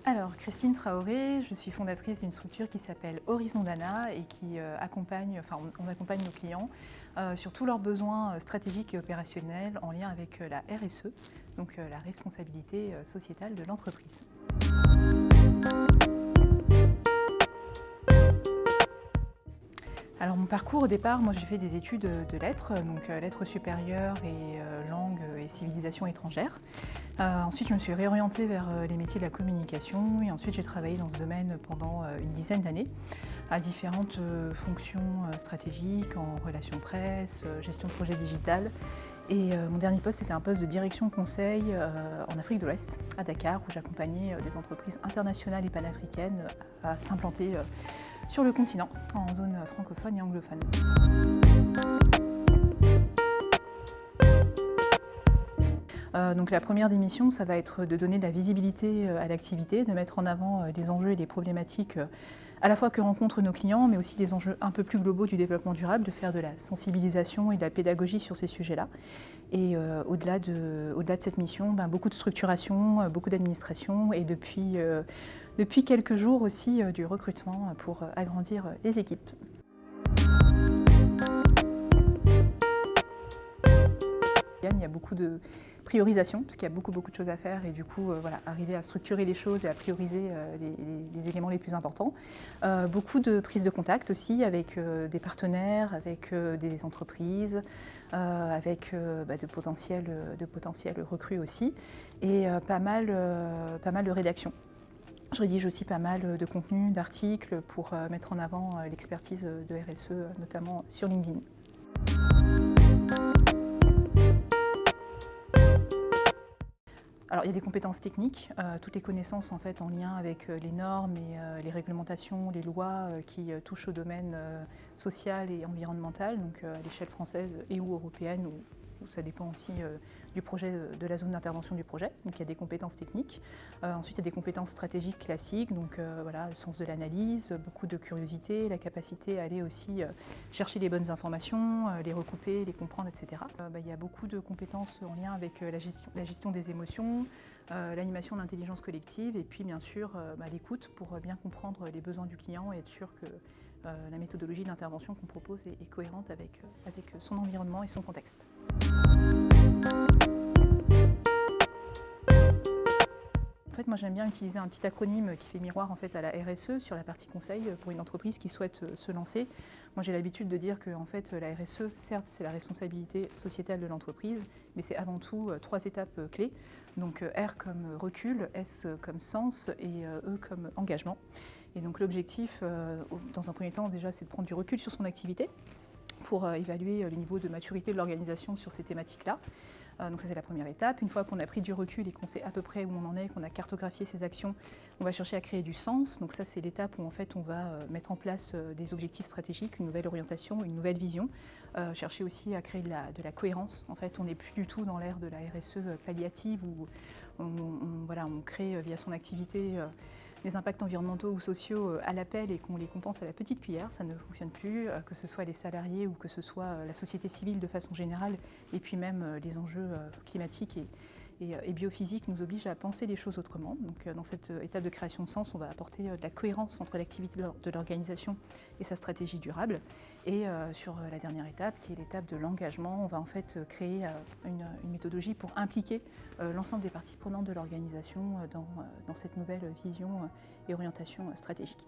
Alors, Christine Traoré, je suis fondatrice d'une structure qui s'appelle Horizon Dana et qui on accompagne nos clients sur tous leurs besoins stratégiques et opérationnels en lien avec la RSE, donc la responsabilité sociétale de l'entreprise. Alors mon parcours au départ, moi j'ai fait des études de lettres, donc lettres supérieures et langues et civilisations étrangères. Ensuite je me suis réorientée vers les métiers de la communication et ensuite j'ai travaillé dans ce domaine pendant une dizaine d'années à différentes fonctions stratégiques en relations presse, gestion de projet digital. Et mon dernier poste c'était un poste de direction conseil en Afrique de l'Ouest, à Dakar, où j'accompagnais des entreprises internationales et panafricaines à s'implanter sur le continent, en zone francophone et anglophone. Donc la première des missions, ça va être de donner de la visibilité à l'activité, de mettre en avant les enjeux et les problématiques à la fois que rencontrent nos clients, mais aussi les enjeux un peu plus globaux du développement durable, de faire de la sensibilisation et de la pédagogie sur ces sujets-là. Et au-delà de cette mission, beaucoup de structuration, beaucoup d'administration et depuis quelques jours aussi du recrutement pour agrandir les équipes. Il y a beaucoup de priorisation, parce qu'il y a beaucoup de choses à faire et du coup, arriver à structurer les choses et à prioriser les éléments les plus importants. Beaucoup de prise de contact aussi avec des partenaires, avec des entreprises, avec de potentiels recrues aussi, et pas mal de rédaction. Je rédige aussi pas mal de contenus, d'articles pour mettre en avant l'expertise de RSE, notamment sur LinkedIn. Alors il y a des compétences techniques, toutes les connaissances en fait en lien avec les normes et les réglementations, les lois qui touchent au domaine social et environnemental, donc à l'échelle française et ou européenne, où ça dépend aussi du projet, de la zone d'intervention du projet. Donc il y a des compétences techniques. Ensuite il y a des compétences stratégiques classiques, donc le sens de l'analyse, beaucoup de curiosité, la capacité à aller aussi chercher les bonnes informations, les recouper, les comprendre, etc. Il y a beaucoup de compétences en lien avec la gestion des émotions, l'animation de l'intelligence collective et puis bien sûr l'écoute pour bien comprendre les besoins du client et être sûr que la méthodologie d'intervention qu'on propose est cohérente avec son environnement et son contexte. En fait, moi j'aime bien utiliser un petit acronyme qui fait miroir en fait, à la RSE sur la partie conseil pour une entreprise qui souhaite se lancer. Moi j'ai l'habitude de dire que en fait, la RSE, certes, c'est la responsabilité sociétale de l'entreprise, mais c'est avant tout 3 étapes clés. Donc R comme recul, S comme sens et E comme engagement. Et donc l'objectif, dans un premier temps déjà, c'est de prendre du recul sur son activité pour évaluer le niveau de maturité de l'organisation sur ces thématiques-là. Donc ça c'est la première étape. Une fois qu'on a pris du recul et qu'on sait à peu près où on en est, qu'on a cartographié ses actions, on va chercher à créer du sens. Donc ça c'est l'étape où en fait on va mettre en place des objectifs stratégiques, une nouvelle orientation, une nouvelle vision. Chercher aussi à créer de la cohérence. En fait on n'est plus du tout dans l'ère de la RSE palliative où on crée via son activité des impacts environnementaux ou sociaux à l'appel et qu'on les compense à la petite cuillère, ça ne fonctionne plus, que ce soit les salariés ou que ce soit la société civile de façon générale, et puis même les enjeux climatiques et biophysiques nous obligent à penser les choses autrement. Donc dans cette étape de création de sens, on va apporter de la cohérence entre l'activité de l'organisation et sa stratégie durable. Et sur la dernière étape, qui est l'étape de l'engagement, on va en fait créer une méthodologie pour impliquer l'ensemble des parties prenantes de l'organisation dans cette nouvelle vision et orientation stratégique.